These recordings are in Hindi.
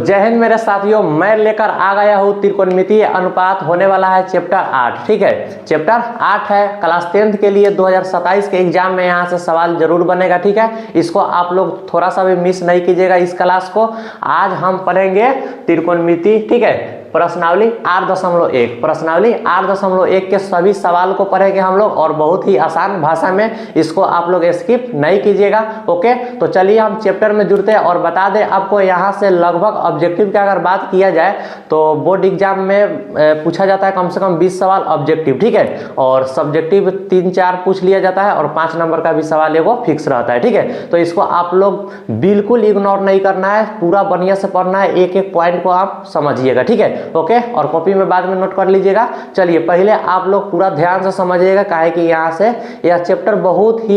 जय हिंद मेरे साथियों, मैं लेकर आ गया हूँ त्रिकोणमितीय अनुपात, होने वाला है चैप्टर 8। ठीक है, चैप्टर 8 है। क्लास 10th के लिए 2027 के एग्जाम में यहाँ से सवाल जरूर बनेगा। ठीक है, इसको आप लोग थोड़ा सा भी मिस नहीं कीजिएगा इस क्लास को। आज हम पढ़ेंगे त्रिकोणमिति, ठीक है, प्रश्नावली 8.1, प्रश्नावली 8.1 के सभी सवाल को पढ़ेंगे हम लोग, और बहुत ही आसान भाषा में। इसको आप लोग स्किप नहीं कीजिएगा। ओके, तो चलिए हम चैप्टर में जुड़ते हैं। और बता दें आपको, यहाँ से लगभग ऑब्जेक्टिव की अगर बात किया जाए तो बोर्ड एग्जाम में पूछा जाता है कम से कम 20 सवाल ऑब्जेक्टिव। ठीक है, और सब्जेक्टिव 3-4 पूछ लिया जाता है, और 5 नंबर का भी सवाल एगो फिक्स रहता है। ठीक है, तो इसको आप लोग बिल्कुल इग्नोर नहीं करना है, पूरा बढ़िया से पढ़ना है, एक एक पॉइंट को आप समझिएगा। ठीक है, ओके, और कॉपी में बाद में नोट कर लीजिएगा। चलिए पहले आप लोग पूरा ध्यान से समझिएगा, काहे कि यहाँ से यह चैप्टर बहुत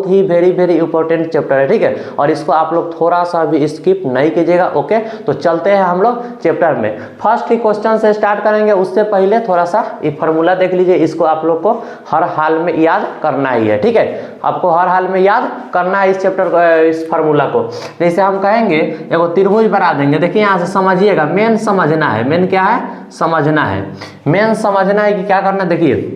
ही वेरी इंपॉर्टेंट चैप्टर है। ठीक है, और इसको आप लोग थोड़ा सा भी स्किप नहीं कीजिएगा। ओके, तो चलते हैं हम लोग चैप्टर में। फर्स्ट ही क्वेश्चन से स्टार्ट करेंगे, उससे पहले थोड़ा सा ये फॉर्मूला देख लीजिए। इसको आप लोग को हर हाल में याद करना ही है। ठीक है, आपको हर हाल में याद करना है इस चैप्टर को, इस फॉर्मूला को। जैसे हम कहेंगे एगो त्रिभुज बना देंगे। देखिए यहाँ से समझिएगा, मेन समझना है। मेन क्या है? समझना है। मेन समझना है कि क्या करना है। देखिए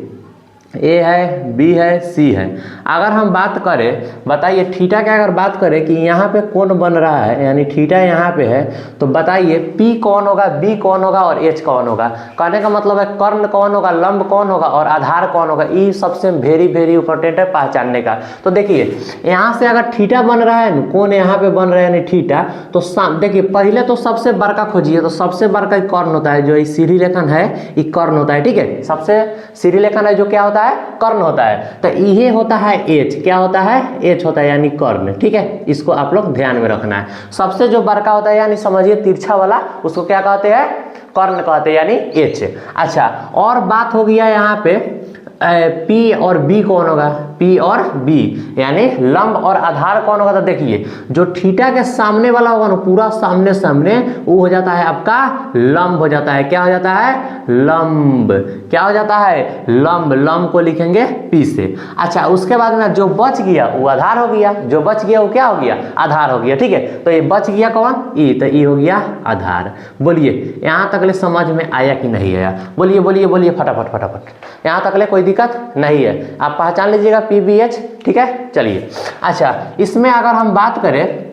ए है, बी है, सी है। अगर हम बात करें, बताइए थीटा की अगर बात करें कि यहाँ पे कौन बन रहा है, यानी थीटा यहाँ पे है, तो बताइए पी कौन होगा, बी कौन होगा और एच कौन होगा। कहने का मतलब है कर्ण कौन होगा, लंब कौन होगा और आधार कौन होगा। ये सबसे वेरी इंपॉर्टेंट है पहचानने का। तो देखिए यहाँ से अगर थीटा बन रहा है, कौन यहाँ पे बन रहा है, यानी थीटा, तो देखिए पहले तो सबसे बड़का खोजिए। तो सबसे बड़का कर्ण होता है, जो ये सीधी रेखन है ये कर्ण होता है। ठीक है, सबसे सीधी रेखन है जो क्या होता है, कर्ण होता है। तो ये होता है एच। क्या होता है? एच होता है, यानी कर्ण। ठीक है, इसको आप लोग ध्यान में रखना है। सबसे जो बड़का होता है, यानी समझिए तिरछा वाला, उसको क्या कहते हैं? कर्ण कहते हैं, यानी एच। अच्छा, और बात हो गया यहाँ पे पी और बी कौन होगा, पी और बी, यानी लंब और आधार कौन होगा। तो देखिए जो थीटा के सामने वाला होगा ना, पूरा सामने वो हो जाता है आपका लंब हो जाता है। क्या हो जाता है? लंब। क्या हो जाता है? लंब। लंब को लिखेंगे पी से। अच्छा, उसके बाद में जो बच गया वो आधार हो गया। जो बच गया वो क्या हो गया? आधार हो गया। ठीक है, तो ये बच गया कौन? ई। तो ई हो गया आधार। बोलिए यहाँ तक ले समझ में आया कि नहीं आया? बोलिए फटाफट। यहाँ तक ले कोई दिक्कत नहीं है, आप पहचान लीजिएगा PBH। ठीक है, चलिए। अच्छा, इसमें अगर हम बात करें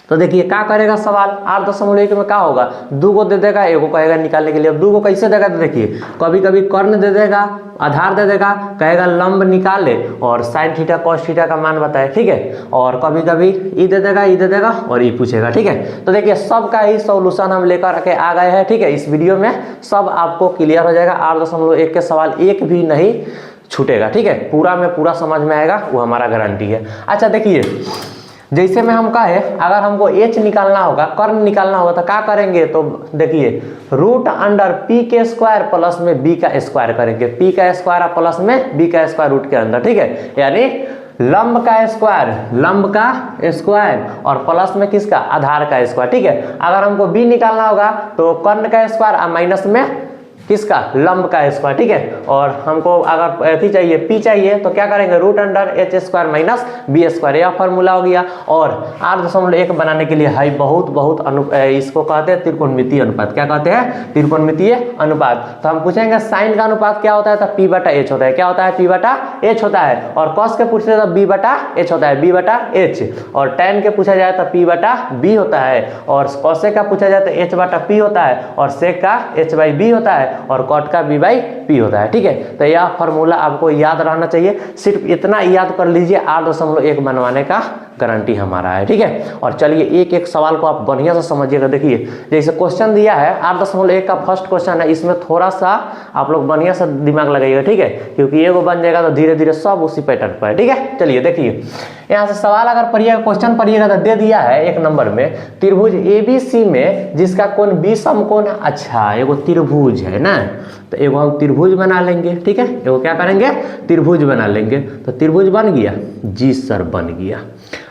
तो देखिए क्या करेगा सवाल 8.1 में क्या होगा, 2 को दे देगा, एगो कहेगा निकालने के लिए। अब 2 को कैसे देगा? तो देखिए कभी कर्ण दे देगा, आधार दे देगा, कहेगा लंब निकाले और साइन थीटा कॉस थीटा का मान बताए। ठीक है, और कभी ई दे देगा और ई पूछेगा। ठीक है, तो देखिए सबका ही सॉल्यूशन हम लेकर के आ गए हैं। ठीक है, इस वीडियो में सब आपको क्लियर हो जाएगा। 8.1 के सवाल एक भी नहीं छूटेगा। ठीक है, पूरा में पूरा समझ में आएगा, वो हमारा गारंटी है। अच्छा देखिए, जैसे में हम कहे अगर हमको एच निकालना होगा, कर्ण निकालना होगा, तो क्या करेंगे? तो देखिए √p के स्क्वायर प्लस में b का स्क्वायर करेंगे। p का स्क्वायर प्लस में b का स्क्वायर रूट के अंदर। ठीक है, यानी लंब का स्क्वायर और प्लस में किसका? आधार का स्क्वायर। ठीक है, अगर हमको b निकालना होगा तो कर्ण का स्क्वायर और माइनस में किसका? लंब का स्क्वायर। ठीक है, और हमको अगर एथी चाहिए, पी चाहिए, तो क्या करेंगे? √h² minus b square. यह फॉर्मूला हो गया। और 8.1 बनाने के लिए है बहुत इसको कहते हैं त्रिकोणमितीय अनुपात। क्या कहते हैं? त्रिकोणमितीय अनुपात। तो हम पूछेंगे साइन का अनुपात क्या होता है, तो p/h होता है। क्या होता है? p/h होता है। और cos के पूछे तो b/h होता है, b/h। और tan के पूछा जाए तो p/b होता है। और cosec का पूछा जाए तो h/p होता है। और sec का h/b होता है। और कॉट का b/p होता है। ठीक है, तो यह फॉर्मूला आपको याद रहना चाहिए। सिर्फ इतना याद कर लीजिए, 8.1 बनवाने का गारंटी हमारा है। ठीक है, और चलिए एक एक सवाल को आप बढ़िया से समझिएगा। देखिए जैसे क्वेश्चन दिया है 8.1 का फर्स्ट क्वेश्चन है, इसमें थोड़ा सा आप लोग बढ़िया से दिमाग लगाइएगा। ठीक है, क्योंकि एगो बन जाएगा तो धीरे धीरे सब उसी पैटर्न पर है। ठीक है, चलिए देखिए यहाँ से सवाल अगर पढ़िएगा, क्वेश्चन पढ़िएगा तो दे दिया है 1 नंबर में, त्रिभुज ABC में जिसका कोण B समकोण है। अच्छा, एगो त्रिभुज है ना, तो एगो हम त्रिभुज बना लेंगे। ठीक है, एगो क्या करेंगे? त्रिभुज बना लेंगे। तो त्रिभुज बन गया? जी सर बन गया।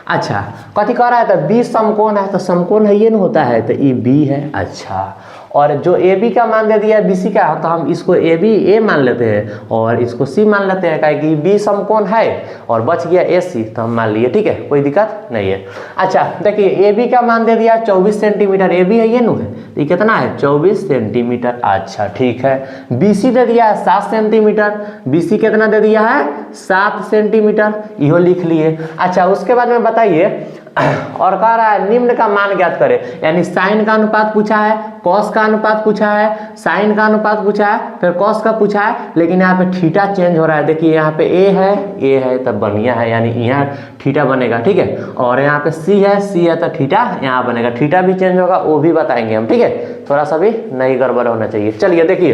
अच्छा, कथी कह रहा है? तो B समकोण है, तो समकोण है ये न होता है, तो ये B है। अच्छा, और जो ए बी का मान दे दिया है बी सी का, तो हम इसको ए बी ए मान लेते हैं और इसको सी मान लेते हैं, कि बी समकोण है और बच गया ए सी, तो हम मान लिए, ठीक है, कोई दिक्कत नहीं है। अच्छा देखिए ए बी का मान दे दिया 24 सेंटीमीटर, ए बी है ये नु है, तो ये कितना है 24 सेंटीमीटर। अच्छा ठीक है, बी सी दे दिया है 7 सेंटीमीटर, बी सी कितना दे दिया है 7 सेंटीमीटर, इहो लिख लिए। अच्छा उसके बाद में बताइए और कह रहा है निम्न का मान ज्ञात करें, यानी साइन का अनुपात पूछा है, कॉस का अनुपात पूछा है, साइन का अनुपात पूछा है, फिर कॉस का पूछा है, लेकिन यहाँ पे थीटा चेंज हो रहा है। देखिए यहाँ पे ए है तब बढ़िया है, यानी यहाँ थीटा बनेगा, ठीक है, और यहाँ पे सी है तो थीटा यहाँ बनेगा, थीटा भी चेंज होगा वो भी बताएंगे हम, ठीक है, थोड़ा सा भी नहीं गड़बड़ होना चाहिए। चलिए देखिए,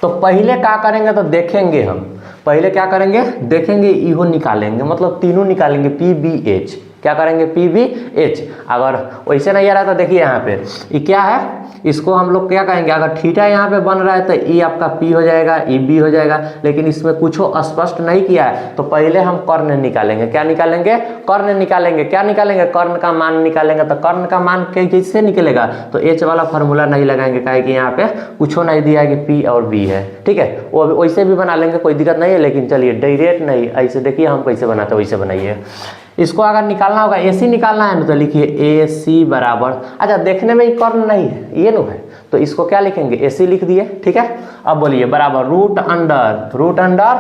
तो पहले क्या करेंगे तो देखेंगे हम, पहले क्या करेंगे देखेंगे, इहो निकालेंगे, मतलब तीनों निकालेंगे, पी बी एच, क्या करेंगे पी बी एच। अगर वैसे नहीं आ रहा तो देखिए यहाँ पे ये क्या है, इसको हम लोग क्या कहेंगे, अगर थीटा यहाँ पे बन रहा है तो ई आपका पी हो जाएगा, ई बी हो जाएगा, लेकिन इसमें कुछ स्पष्ट नहीं किया है, तो पहले हम कर्ण निकालेंगे। क्या निकालेंगे, कर्ण निकालेंगे। क्या निकालेंगे, कर्ण का मान निकालेंगे। तो कर्ण का मान कैसे निकलेगा, तो एच वाला फार्मूला नहीं लगाएंगे, काहे कि यहाँ पे कुछ नहीं दिया है कि पी और बी है, ठीक है, वो वैसे भी बना लेंगे, कोई दिक्कत नहीं है, लेकिन चलिए डायरेक्ट नहीं, ऐसे देखिए हम कैसे बनाते हैं वैसे बनाइए। इसको अगर निकालना होगा, ए सी निकालना है ना, तो लिखिए ए सी बराबर, अच्छा देखने में ही कर्ण नहीं है ये नो है, तो इसको क्या लिखेंगे ए सी लिख दिए, ठीक है। अब बोलिए बराबर रूट अंडर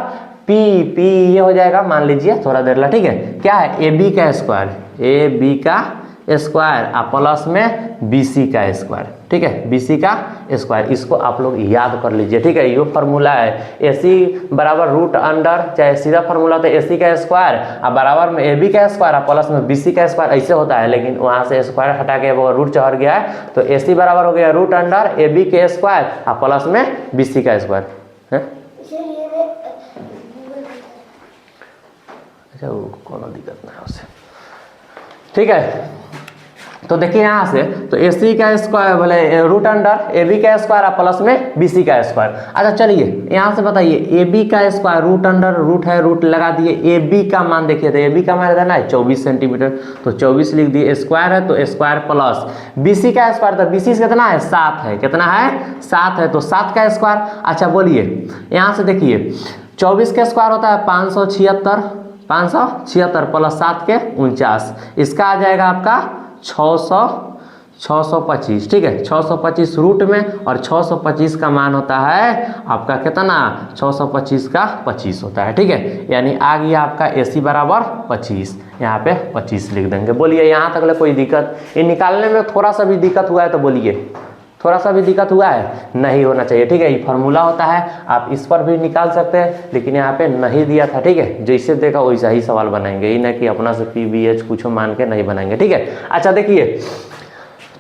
पी, पी ये हो जाएगा, मान लीजिए थोड़ा देर ला, ठीक है, क्या है ए बी का स्क्वायर, ए बी का स्क्वायर और प्लस में बी सी का स्क्वायर, ठीक है, बी सी का स्क्वायर, इसको आप लोग याद कर लीजिए, ठीक है, ये फार्मूला है, ए सी बराबर रूट अंडर, चाहे सीधा फार्मूला तो ए सी का स्क्वायर और बराबर में ए बी का स्क्वायर और प्लस में बी सी का स्क्वायर, ऐसे होता है, लेकिन वहाँ से स्क्वायर हटा के वो रूट चढ़ गया है, तो ए सी बराबर हो गया रूट अंडर ए बी के स्क्वायर और प्लस में बी सी का स्क्वायर है। अच्छा कोनो दिक्कत नहीं है उससे, ठीक है। तो देखिए यहाँ से, तो ए सी का स्क्वायर बोले रूट अंडर ए बी का स्क्वायर और प्लस में बी सी का स्क्वायर। अच्छा चलिए यहाँ से बताइए ए बी का स्क्वायर, रूट अंडर रूट है, रूट लगा दिए, ए बी का मान देखिए, तो ए बी का मान रहना है 24 सेंटीमीटर, तो 24 लिख दिए, स्क्वायर है तो स्क्वायर प्लस बी सी का स्क्वायर, तो बी सी कितना है 7 है, कितना है 7 है, तो 7 का स्क्वायर। अच्छा बोलिए यहाँ से देखिए 24 का स्क्वायर होता है 576 प्लस 7 के 49, इसका आ जाएगा आपका 625, ठीक है, 625 रूट में, और 625 का मान होता है आपका कितना, 625 का 25 होता है, ठीक है, यानी आ गया आपका ए सी बराबर 25, यहाँ पे 25 लिख देंगे। बोलिए यहाँ तक ले कोई दिक्कत, ये निकालने में थोड़ा सा भी दिक्कत हुआ है तो बोलिए, थोड़ा सा भी दिक्कत हुआ है, नहीं होना चाहिए, ठीक है, ये फार्मूला होता है, आप इस पर भी निकाल सकते हैं, लेकिन यहाँ पे नहीं दिया था, ठीक है, जैसे देखा वैसा ही सवाल बनाएंगे, ये ना कि अपना से पी बी एच कुछ मान के नहीं बनाएंगे, ठीक है। अच्छा देखिए,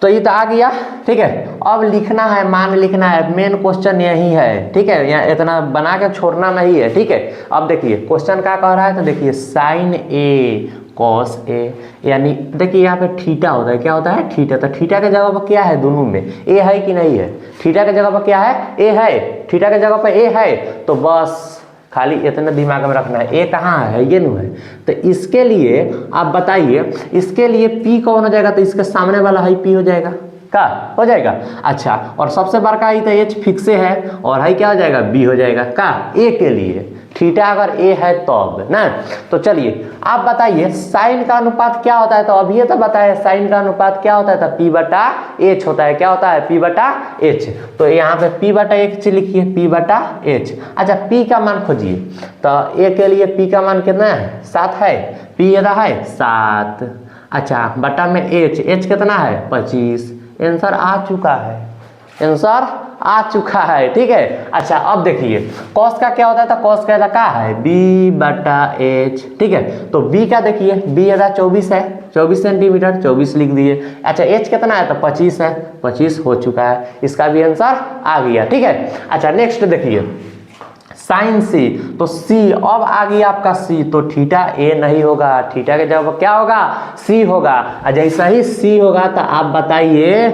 तो ये तो आ गया, ठीक है, अब लिखना है, मान लिखना है, मेन क्वेश्चन यही है, ठीक है, यहाँ इतना बना के छोड़ना नहीं है, ठीक है। अब देखिए क्वेश्चन क्या कह रहा है, तो देखिए साइन ए कॉस ए, यानी देखिए यहाँ पे थीटा होता है, क्या होता है थीटा, तो थीटा के जगह पर क्या है, दोनों में ए है कि नहीं है, थीटा के जगह पर क्या है ए है, थीटा के जगह पर ए है, तो बस खाली इतना दिमाग में रखना है, ए कहाँ है ये नु है, तो इसके लिए आप बताइए, इसके लिए पी कौन हो जाएगा, तो इसके सामने वाला है पी हो जाएगा, क्या हो जाएगा। अच्छा और सबसे बड़का ही तो एच फिक्से है, और है क्या हो जाएगा बी हो जाएगा, का ए के लिए, थीटा अगर ए है तब ना। तो चलिए आप बताइए साइन का अनुपात क्या होता है, तो अभी तो बताया साइन का अनुपात क्या होता है, तो पी बटा एच होता है, क्या होता है पी बटा एच, तो यहाँ पे पी बटा एच लिखिए, पी बटा एच। अच्छा पी का मान खोजिए, तो ए के लिए पी का मान कितना है 7 है, पी एदा है 7, अच्छा बटा में एच, एच कितना है 25, आंसर आ चुका है, आंसर आ चुका है, ठीक है। अच्छा अब देखिए कॉस का क्या होता है, तो कॉस का क्या है बी बटा एच, ठीक है, तो बी का देखिए बी एदा 24 है, 24 सेंटीमीटर, 24 लिख दिए। अच्छा एच कितना है, तो 25 है, 25 हो चुका है, इसका भी आंसर आ गया, ठीक है। अच्छा नेक्स्ट देखिए साइन सी, तो सी अब आ गया आपका सी, तो थीटा ए नहीं होगा, थीटा के जगह क्या होगा सी होगा, जैसा ही सी होगा तो आप बताइए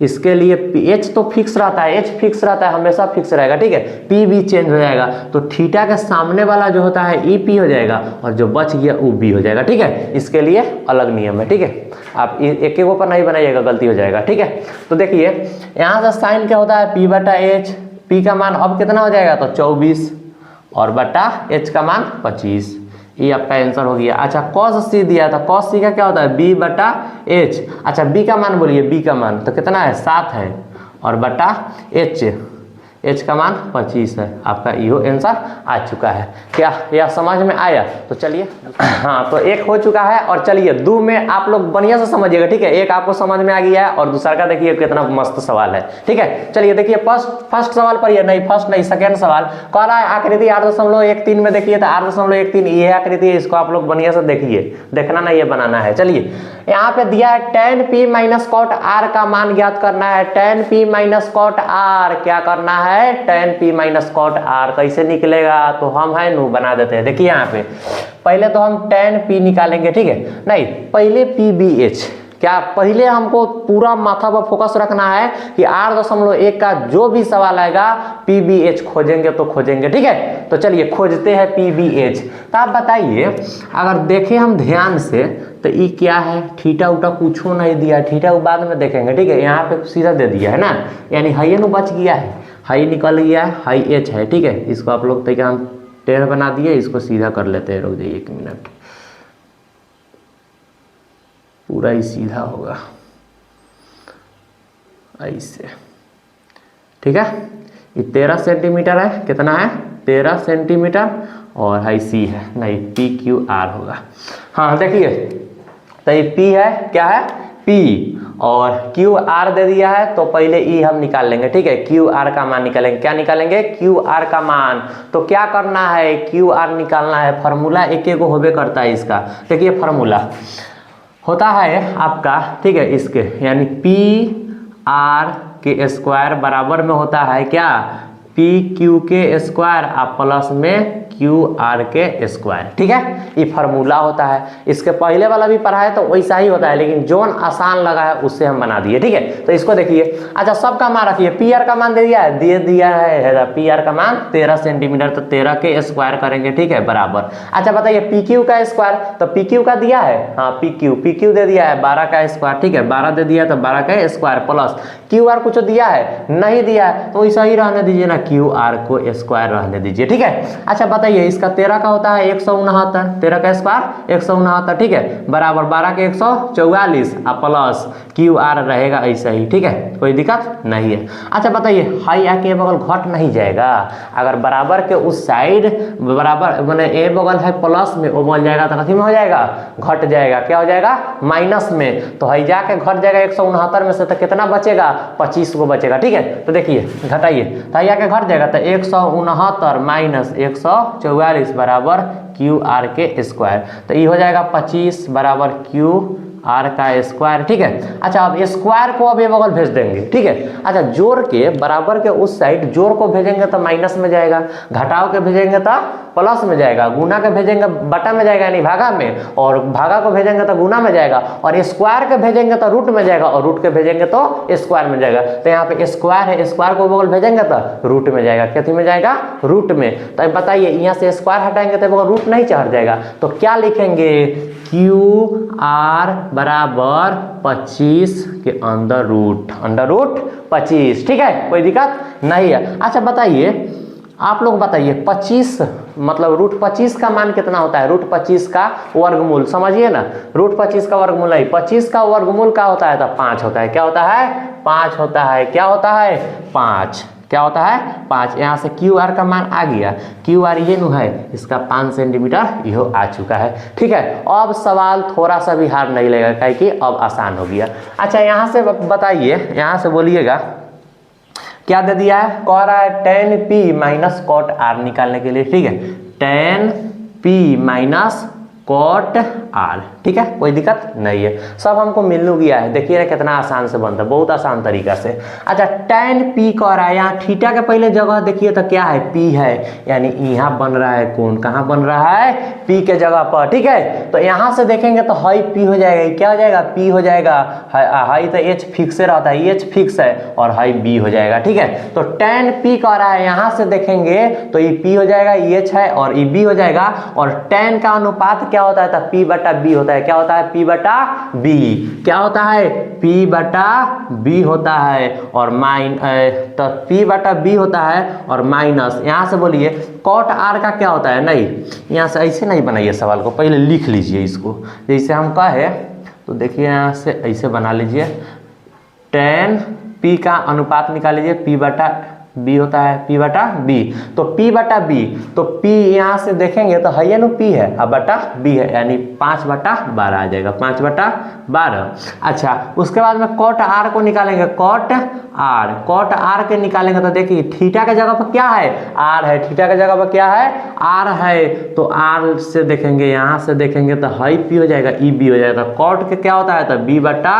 इसके लिए एच तो फिक्स रहता है, एच फिक्स रहता है, हमेशा फिक्स रहेगा, ठीक है। पी भी चेंज हो जाएगा, तो थीटा के सामने वाला जो होता है ई पी हो जाएगा और जो बच गया वो बी हो जाएगा, ठीक है। इसके लिए अलग नियम है, ठीक है। आप एक एक ऊपर नहीं बनाइएगा, गलती हो जाएगा, ठीक है। तो देखिए यहाँ से साइन क्या होता है, पी बटा एच, पी का मान अब कितना हो जाएगा, तो 24 और बटा एच का मान 25, ये आपका आंसर हो गया। अच्छा कॉस सी दिया था, कॉस सी का क्या होता है, बी बटा एच। अच्छा बी का मान बोलिए, बी का मान तो कितना है, 7 है और बटा एच, एच का मान 25 है। आपका यो आंसर आ चुका है। क्या यह समझ में आया? तो चलिए हाँ, तो एक हो चुका है और चलिए दो में आप लोग बढ़िया से समझिएगा, ठीक है। एक आपको समझ में आ गया है और दूसरा का देखिए कितना मस्त सवाल है, ठीक है। चलिए देखिए फर्स्ट सवाल पर, नहीं फर्स्ट नहीं सेकेंड सवाल कह रहा है आकृति 8.13 में देखिए, तो 8.13 ये आकृति है, इसको आप लोग बढ़िया से देखिए, देखना नहीं ये बनाना है। चलिए यहाँ पे दिया है tan p minus cot r का मान ज्ञात करना है। tan p minus cot r क्या करना है, tan p minus cot r कैसे निकलेगा, तो हम है नु बना देते हैं। देखिए यहाँ पे पहले तो हम tan p निकालेंगे, ठीक है। नहीं पहले pbh, क्या पहले हमको पूरा माथा पर फोकस रखना है कि 8.1 का जो भी सवाल आएगा pbh खोजेंगे तो खोजेंगे, ठीक है। तो चलिए खोजते हैं pbh। तो आप बताइए अगर देखें हम ध्यान से तो ये क्या है, थीटा उटा कुछ नहीं दिया, थीटा को बाद में देखेंगे, ठीक है। यहाँ पे सीधा दे दिया है ना, यानी हाई नु बच गया है, हाई निकल गया है, हाई एच है, ठीक है। इसको आप लोग तक हम टेढ़ बना दिए, इसको सीधा कर लेते हैं, रुक जाइए 1 मिनट, पूरा ही सीधा होगा ऐसे, ठीक है। ये 13 सेंटीमीटर है, कितना है 13 सेंटीमीटर और हाई सी है, नहीं पी क्यू आर होगा। हाँ देखिए तो ये पी है, क्या है पी, और क्यू आर दे दिया है, तो पहले ई हम निकाल लेंगे, ठीक है। क्यू आर का मान निकालेंगे, क्या निकालेंगे, क्यू आर का मान। तो क्या करना है, क्यू आर निकालना है, फार्मूला एक एक होबे करता है इसका। देखिए फार्मूला होता है आपका, ठीक है, इसके यानी पी आर के स्क्वायर बराबर में होता है क्या, पी क्यू के स्क्वायर आप प्लस में क्यू आर के स्क्वायर, ठीक है। ये फार्मूला होता है, इसके पहले वाला भी पढ़ा है तो वैसा ही होता है, लेकिन जोन आसान लगा है उससे हम बना दिए, ठीक है। तो इसको देखिए, अच्छा सबका मान रखिए, पी आर का मान दे दिया है पी आर का मान 13 सेंटीमीटर, तो 13 के स्क्वायर करेंगे, ठीक है, बराबर। अच्छा बताइए पी क्यू का स्क्वायर, तो पी क्यू का दिया है, हाँ पी क्यू दे दिया है 12 का स्क्वायर, ठीक है, 12 दे दिया तो 12 का स्क्वायर प्लस क्यू आर कुछ दिया है, नहीं दिया है, तो ऐसा ही रहने दीजिए ना, क्यू आर को स्क्वायर रहने दीजिए, ठीक है। अच्छा बताइए इसका 13 का होता है 169, 13 का स्क्वायर 169, ठीक है, बराबर 12 के 144 प्लस क्यू आर रहेगा ऐसा ही, ठीक है, कोई दिक्कत नहीं है। अच्छा बताइए हाई आके बगल घट नहीं जाएगा, अगर बराबर के उस साइड बराबर मैंने ए बगल है प्लस में, वो बोल जाएगा तो कथी में हो जाएगा, घट जाएगा, क्या हो जाएगा, माइनस में, तो हाई जाके घट जाएगा 169 में से, तो कितना बचेगा, 25 को बचेगा, ठीक है। तो देखिए घटाइए, तो हाई आके घट जाएगा, तो 169 माइनस 144 बराबर क्यू आर के स्क्वायर, तो ये हो जाएगा 25 बराबर क्यू आर का स्क्वायर, ठीक है। अच्छा अब स्क्वायर को अब ये बगल भेज देंगे, ठीक है। अच्छा जोड़ के बराबर के उस साइड जोड़ को भेजेंगे तो माइनस में जाएगा, घटाव के भेजेंगे तो प्लस में जाएगा, गुना के भेजेंगे बटा में जाएगा यानी भागा में, और भागा को भेजेंगे तो गुना में जाएगा, और स्क्वायर के भेजेंगे तो रूट में जाएगा, और रूट के भेजेंगे तो स्क्वायर में जाएगा। तो यहाँ पे स्क्वायर है, स्क्वायर को बगल भेजेंगे तो रूट में जाएगा, कितने में जाएगा, रूट में। तो बताइए यहाँ से स्क्वायर हटाएंगे तो बगल रूट नहीं चढ़ जाएगा, तो क्या लिखेंगे, क्यू आर बराबर 25 के अंडर रूट 25, ठीक है, कोई दिक्कत नहीं है। अच्छा बताइए आप लोग बताइए 25 मतलब रूट 25 का मान कितना होता है, रूट 25 का वर्गमूल समझिए ना, रूट 25 का वर्गमूल नहीं, 25 का वर्गमूल क्या होता है, तो 5 होता है, क्या होता है, 5 होता है, क्या होता है 5, क्या होता है 5। यहाँ से क्यू आर का मान आ गया, क्यू आर ये नु है, इसका 5 सेंटीमीटर यह आ चुका है, ठीक है। अब सवाल थोड़ा सा भी हार्ड नहीं लगेगा, काहे कि अब आसान हो गया। अच्छा यहाँ से बताइए, यहाँ से बोलिएगा क्या दे दिया है, कह रहा है tan p minus cot r निकालने के लिए, ठीक है, tan p minus cot r. ठीक है, कोई दिक्कत नहीं है, सब हमको मिल गया है। देखिए ना कितना आसान से बनता है, बहुत आसान तरीका से। अच्छा tan p कह रहा है, यहाँ थीटा के पहले जगह देखिए तो क्या है, p है, यानी यहाँ बन रहा है कोण, कहाँ बन रहा है, p के जगह पर। ठीक है, तो यहाँ से देखेंगे तो हाई p हो जाएगा, क्या हो जाएगा, p हो जाएगा। हाई तो h फिक्स रहता है, h फिक्स है, और हाई b हो जाएगा। ठीक है, तो tan p कह रहा है, यहाँ से देखेंगे तो ये p हो जाएगा, h है और ये b हो जाएगा। और tan का अनुपात क्या होता है, तो p बटा b होता है। क्या होता है, p बटा b, क्या होता है, p बटा b होता है। और तो p बटा b होता है और माइनस, यहाँ से बोलिए cot r का क्या होता है, नहीं यहाँ से ऐसे नहीं बनाइए सवाल को, पहले लिख लीजिए इसको। जैसे हम कहे तो देखिए यहाँ से ऐसे बना लीजिए, tan p का अनुपात निकाल लीजिए, p बटा b होता है, p बटा b। तो p बटा b, तो p यहाँ से देखेंगे तो है ना, p है, अब बटा b है, यानी 5 बटा 12 आ जाएगा, 5 बटा 12। अच्छा उसके बाद में cot r को निकालेंगे, cot r के निकालेंगे तो देखिए थीटा के जगह पर क्या है, r है, थीटा के जगह पर क्या है, r है। तो r से देखेंगे, यहाँ से देखेंगे तो हाई p हो जाएगा, e b हो जाएगा। तो cot के क्या होता है, तो b बटा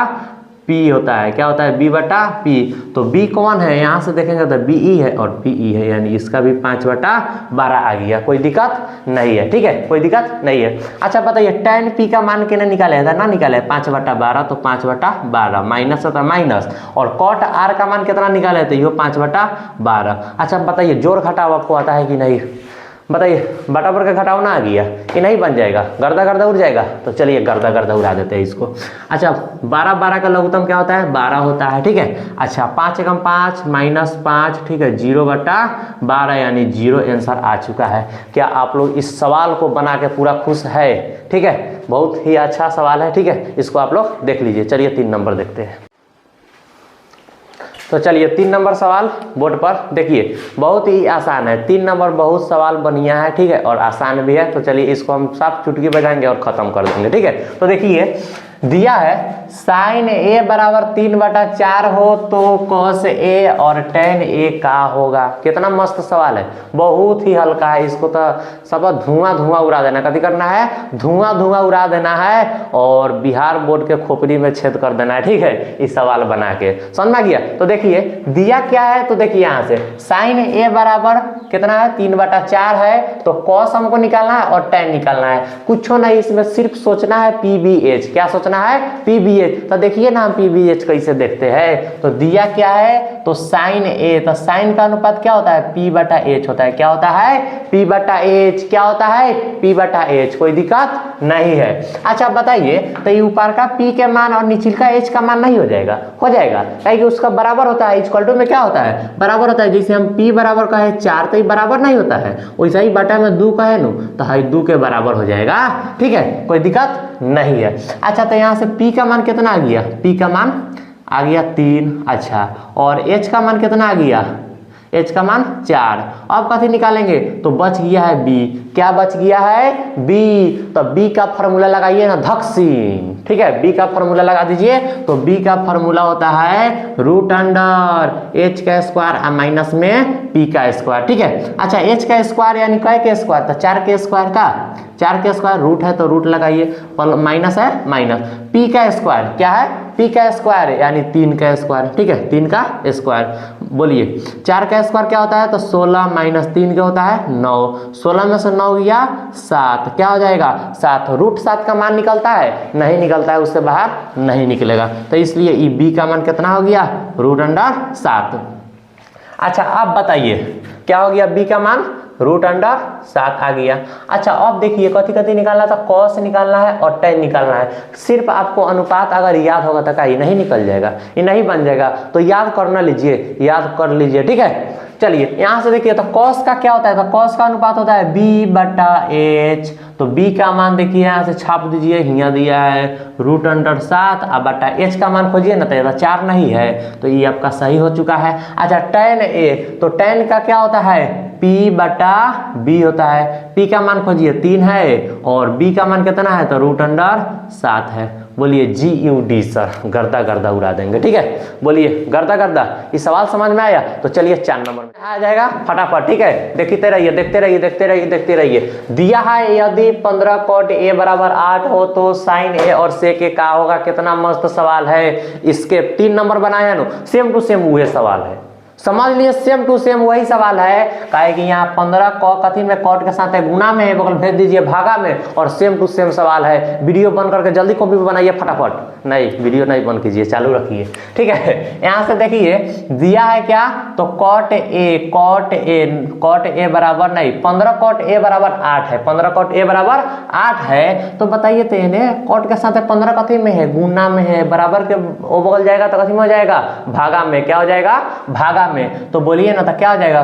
p होता है, क्या होता है, b बटा p। तो b कौन है, यहाँ से देखेंगे तो be है और pe है, यानी इसका भी 5 बटा 12 आ गया, कोई दिक्कत नहीं है। ठीक है, कोई दिक्कत नहीं है। अच्छा बताइए tan p का मान कितने निकाले था, ना निकाले 5 बटा 12, तो 5 बटा 12 माइनस होता है माइनस, और cot r का मान कितना निकाले थे, ये 5 बटा 12। अच्छा बताइए जोड़ घटाव आपको आता है कि नहीं, बताइए, बराबर का घटाव ना आ गया कि नहीं बन जाएगा, गर्दा गर्दा उड़ जाएगा। तो चलिए गर्दा गर्दा उड़ा देते हैं इसको। अच्छा 12 12 का लघुत्तम क्या होता है, 12 होता है। ठीक है, अच्छा 5 एकम 5 माइनस 5, ठीक है 0 बटा 12, यानी 0 आंसर आ चुका है। क्या आप लोग इस सवाल को बना के पूरा खुश है, ठीक है, बहुत ही अच्छा सवाल है। ठीक है, इसको आप लोग देख लीजिए। चलिए 3 नंबर देखते हैं। तो चलिए 3 नंबर सवाल बोर्ड पर देखिए, बहुत ही आसान है 3 नंबर, बहुत सवाल बढ़िया है। ठीक है, और आसान भी है। तो चलिए इसको हम साफ चुटकी बजाएंगे और खत्म कर देंगे। ठीक है, तो देखिए दिया है साइन a बराबर 3 बटा 4 हो तो cos a और tan a का होगा। कितना मस्त सवाल है, बहुत ही हल्का है। इसको तो सब धुआं धुआं उड़ा देना, कभी करना है, धुआं धुआं उड़ा देना है और बिहार बोर्ड के खोपड़ी में छेद कर देना है। ठीक है, इस सवाल बना के समझ में आ गया। तो देखिए दिया क्या है, तो देखिए यहाँ से साइन a बराबर कितना है, 3 बटा 4 है, तो cos हमको निकालना है और tan निकालना है। कुछ नहीं, इसमें सिर्फ सोचना है PBH। क्या सोचना है, PBH। तो देखिए ना हम PBH कैसे देखते हैं, तो दिया क्या है, तो साइन a, तो साइन का अनुपात क्या होता है, P बटा H होता है। क्या होता है, P बटा H, क्या होता है, P बटा H, कोई दिक्कत नहीं है। अच्छा बताइए, तो ये ऊपर का P के मान और नीचे का H का मान नहीं हो जाएगा, हो जाएगा, क्योंकि उसका बराबर होता है, इक्वल टू में क्या होता है, बराबर होता है। जैसे हम P बराबर का है 4, तो ये बराबर नहीं होता है, वैसा ही बटा में 2 का है नु, तो है 2 के बराबर हो जाएगा। ठीक है, कोई दिक्कत नहीं है। अच्छा तो यहाँ से P का मान कितना आ गया, P का मान आ गया 3। अच्छा और H का मान कितना आ गया, H का मान 4। अब कथी निकालेंगे, तो बच गया है B। क्या बच गया है, B। तो B का फॉर्मूला लगाइए ना, धक्सिन। ठीक है, B का फॉर्मूला लगा दीजिए। तो B का फॉर्मूला होता है रूट अंडर H का स्क्वायर माइनस में P का स्क्वायर। ठीक है, अच्छा H का स्क्वायर यानी कै के स्क्वायर, तो 4 के स्क्वायर का, 4 के स्क्वायर रूट है तो रूट लगाइए, माइनस है माइनस, P का स्क्वायर क्या है, P का स्क्वायर यानी 3 का स्क्वायर। ठीक है, 3 का स्क्वायर, बोलिए 4 का स्क्वायर क्या होता है, तो 16 माइनस 3 क्या होता है 9, 16 में से 9 गया 7, क्या हो जाएगा 7। रूट 7 का मान निकलता है, नहीं निकलता है, उससे बाहर नहीं निकलेगा। तो इसलिए ई B का मान कितना हो गया, रूट अंडर 7। अच्छा आप बताइए क्या हो गया, B का मान रूट अंडर 7 आ गया। अच्छा अब देखिए कथी कथी निकालना था, cos निकालना है और tan निकालना है। सिर्फ आपको अनुपात अगर याद होगा तो क्या ये नहीं निकल जाएगा, ये नहीं बन जाएगा, तो याद करना लीजिए, याद कर लीजिए। ठीक है, चलिए यहाँ से देखिए, तो cos का क्या होता है, तो cos का अनुपात होता है B बटा H। तो B का मान देखिए यहाँ से छाप दीजिए, यहाँ दिया है रूट अंडर 7 अब बटा H का मान खोजिए ना, तो 4 नहीं है, तो ये आपका सही हो चुका है। अच्छा tan A, तो tan का क्या होता है, P बटा B होता है। P का मान खोजिए 3 है और B का मान कितना है, तो रूट अंडर 7 है। बोलिए GUD सर, गर्दा गर्दा उड़ा देंगे। ठीक है, बोलिए गर्दा गर्दा। ये सवाल समझ में आया? तो चलिए 4 नंबर में आ जाएगा फटाफट। ठीक है, देखते रहिए देखते रहिए देखते रहिए देखते रहिए। दिया है यदि 15 cot A बराबर 8 हो तो साइन A और सेक A का होगा। कितना मस्त सवाल है। इसके 3 नंबर बनाए हैं ना, सेम टू सेम वही सवाल है, समझ लिए, सेम टू सेम वही सवाल है। काहे कि यहाँ 15 कथी में कॉट के साथ है, गुना में है, बगल भेज दीजिए भागा में, और सेम टू सेम सवाल है। वीडियो बंद करके जल्दी कॉपी पे बनाइए फटाफट। नहीं, वीडियो नहीं बंद कीजिए, चालू रखिए। ठीक है, यहाँ से देखिए दिया है क्या, तो कॉट ए बराबर नहीं, 15 कॉट ए बराबर 8 है, 15 कॉट ए बराबर 8 है। तो बताइए तो इन्हें कॉट के साथ 15 कथी में है, गुना में है, बराबर के वो बगल जाएगा तो कथी में हो जाएगा, भागा में। क्या हो जाएगा, भागा में। तो बोलिए ना, तो क्या हो जाएगा,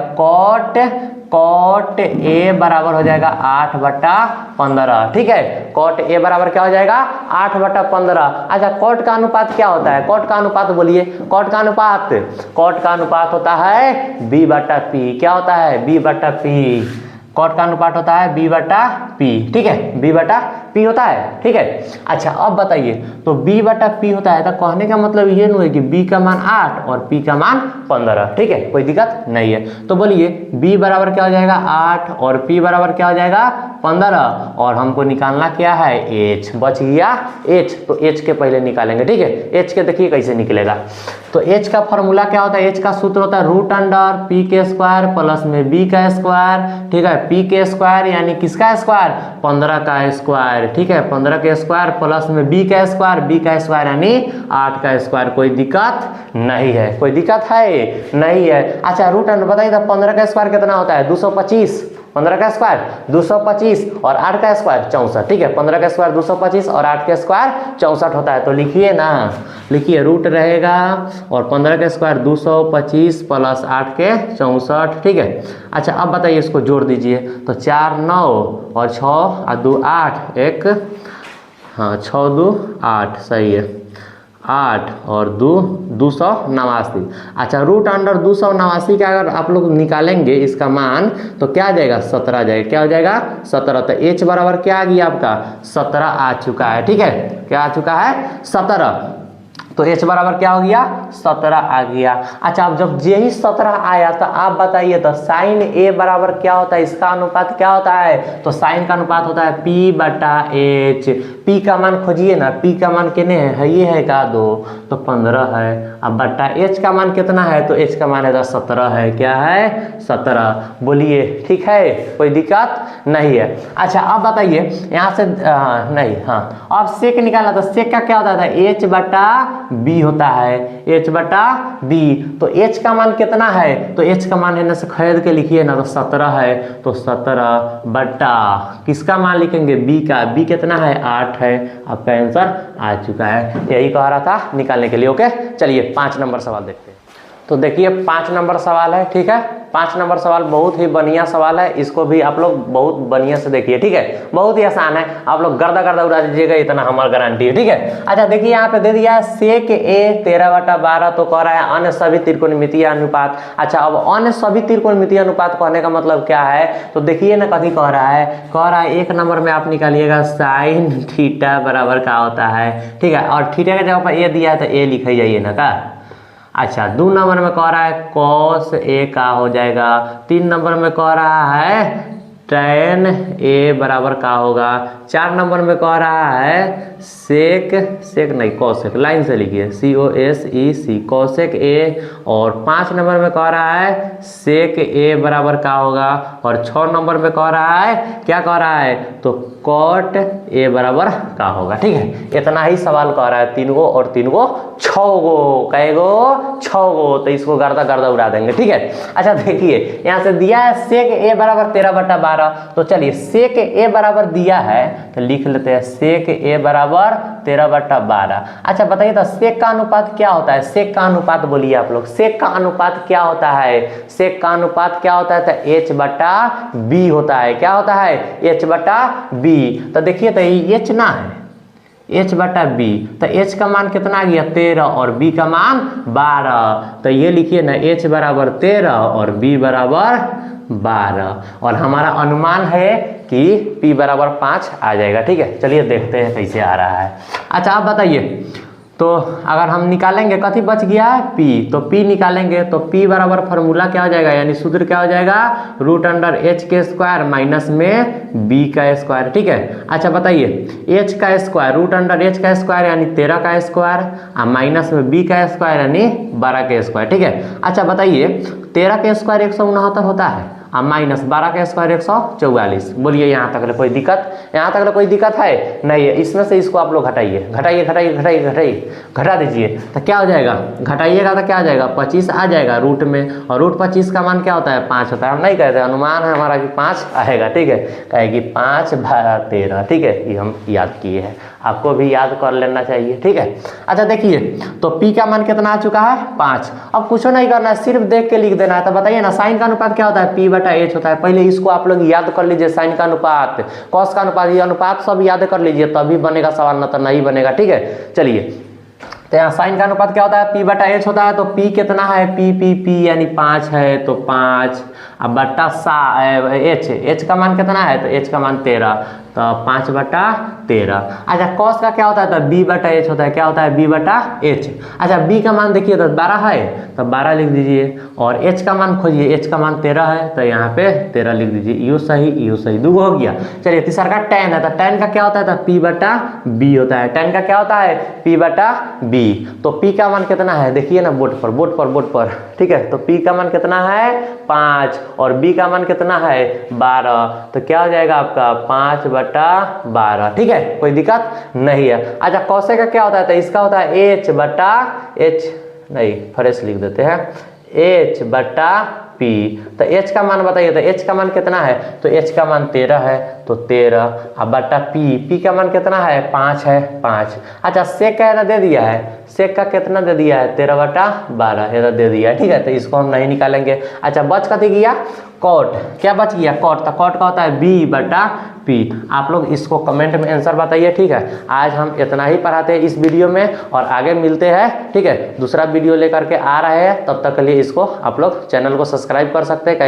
कॉट ए बराबर हो जाएगा 8/15। ठीक है, कॉट ए बराबर क्या हो जाएगा, 8/15। अच्छा, कॉट का अनुपात क्या होता है, कॉट का अनुपात बोलिए, कॉट का अनुपात होता है B/P। क्या होता है, B/P। कॉट का अनुपात होता है B/P। ठीक है, B/P होता है। ठीक है, अच्छा अब बताइए, तो B/P होता है तो कहने का मतलब ये नहीं है कि B का मान 8 और P का मान 15। ठीक है, कोई दिक्कत नहीं है। तो बोलिए B बराबर क्या हो जाएगा, 8 और P बराबर क्या हो जाएगा, 15। और हमको निकालना क्या है, H। बच गया H, तो H के पहले निकालेंगे। ठीक है, H के देखिए कैसे निकलेगा। तो H का फॉर्मूला क्या होता है, H का सूत्र होता है √P² प्लस में B का स्क्वायर। ठीक है, P के स्क्वायर यानी किसका स्क्वायर, 15 का स्क्वायर। ठीक है, 15 के स्क्वायर प्लस में B का स्क्वायर, B का स्क्वायर यानी 8 का स्क्वायर। कोई दिक्कत नहीं है, कोई दिक्कत है नहीं है। अच्छा, रूट अंडर बताइए तो 15 का स्क्वायर कितना होता है, 225। 15 का स्क्वायर 225 और 8 का स्क्वायर 64। ठीक है, 15 का स्क्वायर 225 और 8 का स्क्वायर 64 होता है। तो लिखिए ना, लिखिए रूट रहेगा और 15 का स्क्वायर 225 प्लस 8 के 64। ठीक है, अच्छा अब बताइए इसको जोड़ दीजिए, तो 4 9 और 6 और 2 8, एक हाँ 6 2 8, सही है, 8 और 2 289। अच्छा, रूट अंडर 289 का अगर आप लोग निकालेंगे इसका मान तो क्या आ जाएगा, 17 जाएगा। क्या हो जाएगा, 17। तो H बराबर क्या आ गया आपका, 17 आ चुका है। ठीक है, क्या आ चुका है, 17। तो H बराबर क्या हो गया, 17 आ गया। अच्छा, अब जब यही 17 आया तो आप बताइए तो साइन A बराबर क्या होता है, इसका अनुपात क्या होता है, तो साइन का अनुपात होता है P/H। P का मान खोजिए ना, P का मान कितने है, ये है का 2, तो 15 है। अब बट्टा H का मान कितना है, तो H का मान है 17 है। क्या है, 17। बोलिए ठीक है, कोई दिक्कत नहीं है। अच्छा अब बताइए यहाँ से नहीं, हाँ अब सेक निकालना, तो सेक का क्या होता है, H/B होता है, H/B। तो H का मान कितना है, तो H का मान है से खरीद के लिखिए ना, तो 17 है। तो 17 बट्टा किसका मान लिखेंगे, B का, B कितना है, 8 है। आपका आंसर आ चुका है, यही कह रहा था निकालने के लिए। ओके, चलिए 5 नंबर सवाल देखते हैं। तो देखिए 5 नंबर सवाल है। ठीक है, 5 नंबर सवाल बहुत ही बढ़िया सवाल है, इसको भी आप लोग बहुत बढ़िया से देखिए। ठीक है, बहुत ही आसान है, आप लोग गर्दा गर्दा उड़ा दीजिएगा, इतना हमारी गारंटी है। ठीक है, अच्छा देखिए यहाँ पे दे दिया है सेक A 13/12, तो कह रहा है अन्य सभी त्रिकोणमितीय अनुपात। अच्छा, अब अन्य सभी त्रिकोणमितीय अनुपात कहने का मतलब क्या है, तो देखिए ना कथी कह रहा है, 1 नंबर में आप निकालिएगा साइन थीटा बराबर क्या होता है। ठीक है, और थीटा के जगह पर A दिया है तो A लिख जाइए ना का। अच्छा, 2 नंबर में कह रहा है cos A का हो जाएगा। 3 नंबर में कह रहा है tan A बराबर का होगा। 4 नंबर में कह रहा है सेक नहीं कोसेक, लाइन से लिखिए COSEC, कोसेक A। और 5 नंबर में कह रहा है सेक A बराबर का होगा। और 6 नंबर में कह रहा है, क्या कह रहा है, तो कॉट A बराबर का होगा। ठीक है, इतना ही सवाल कह रहा है, 3 गो और 3 गो 6 गो, कई गो 6 गो, तो इसको गर्दा गर्दा उड़ा देंगे। ठीक है, अच्छा देखिए यहाँ से दिया है सेक A बराबर 13/12, तो चलिए सेक A बराबर दिया है तो लिख लेते हैं सेक A बराबर 13/12। अच्छा बताइए तो सेक का अनुपात क्या होता है, सेक का अनुपात बोलिए आप लोग, सेक का अनुपात क्या होता है, सेक का अनुपात क्या होता है, तो H/B होता है। क्या होता है, H/B। तो देखिए तो H ना है, h बटा b, तो h का मान कितना आ गया 13 और b का मान 12, तो ये लिखिए ना h बराबर 13 और b बराबर 12, और हमारा अनुमान है कि p बराबर 5 आ जाएगा। ठीक है, चलिए देखते हैं कैसे आ रहा है। अच्छा आप बताइए, तो अगर हम निकालेंगे कथी बच गया है p, तो p निकालेंगे तो p बराबर फार्मूला क्या हो जाएगा, यानी सूत्र क्या हो जाएगा, रूट अंडर h के स्क्वायर माइनस में b का स्क्वायर। ठीक है, अच्छा बताइए h का स्क्वायर रूट अंडर h का स्क्वायर यानी 13 का स्क्वायर और माइनस में b का स्क्वायर यानी 12 का स्क्वायर। ठीक है, अच्छा बताइए 13 का स्क्वायर 169 होता है और माइनस 12 का स्क्वायर 144। बोलिए यहाँ तक कोई दिक्कत, यहाँ तक कोई दिक्कत है नहीं है। इसमें से इसको आप लोग घटाइए, घटाइए घटाइए घटाइए घटाइए, घटा दीजिए तो क्या हो जाएगा, घटाइएगा तो क्या आ जाएगा 25 आ जाएगा रूट में, और रूट 25 का मान क्या होता है 5 होता है। हम नहीं कहते, अनुमान है हमारा कि 5 आएगा। ठीक है, कहेगी 5 भागा 13। ठीक है, ये हम याद किए हैं, आपको भी याद कर लेना चाहिए। ठीक है, अच्छा देखिए तो p का मान कितना आ चुका है 5। अब कुछ नहीं करना है, सिर्फ देख के लिख देना है। तो बताइए ना साइन का अनुपात क्या होता है, p बटा h होता है। पहले इसको आप लोग याद कर लीजिए, साइन का अनुपात, कॉस का अनुपात, ये अनुपात सब याद कर लीजिए, तभी बनेगा सवाल, न तो नहीं बनेगा। ठीक है, चलिए तो यहाँ साइन का अनुपात क्या होता है, p बटा h होता है। तो p कितना है, p यानी 5 है तो 5, अब बटा h का मान कितना है, तो h का मान 13, तो 5 बटा 13। अच्छा कॉस का क्या होता है, तो b बटा h होता है। क्या होता है, b बटा h। अच्छा b का मान देखिए तो 12 है तो 12 लिख दीजिए, और h का मान खोजिए, h का मान 13 है तो यहाँ पे 13 लिख दीजिए। यू सही दूगो हो गया। चलिए तीसरा का tan है, तो tan का क्या होता है, तो p बटा b होता है। tan का क्या होता है, p बटा b। तो p का मान कितना है, देखिए ना बोर्ड पर। ठीक है, तो p का मान कितना है 5 और b का मान कितना है 12, तो क्या हो जाएगा आपका 5 बटा 12। ठीक है, कोई दिक्कत नहीं है। अच्छा कौसे का क्या होता है, तो इसका होता है h बटा h, नहीं फ्रेश लिख देते हैं, h बटा p। तो h का मान बताइए, तो h का मान कितना है, तो h का मान 13 है तो 13, अब बटा p का मान कितना है 5 है 5। अच्छा सेक का ना दे दिया है, सेक का कितना दे दिया है 13 बटा 12, ये दे दिया है। ठीक है, तो इसको हम नहीं निकालेंगे। अच्छा बच कथी गया, कॉट, क्या बच गया कॉट, तो कॉट का होता है b बटा p। आप लोग इसको कमेंट में आंसर बताइए। ठीक है, आज हम इतना ही पढ़ाते हैं इस वीडियो में, और आगे मिलते हैं। ठीक है, दूसरा वीडियो लेकर के आ रहे हैं, तब तक के लिए इसको आप लोग चैनल को सब्सक्राइब कर सकते हैं।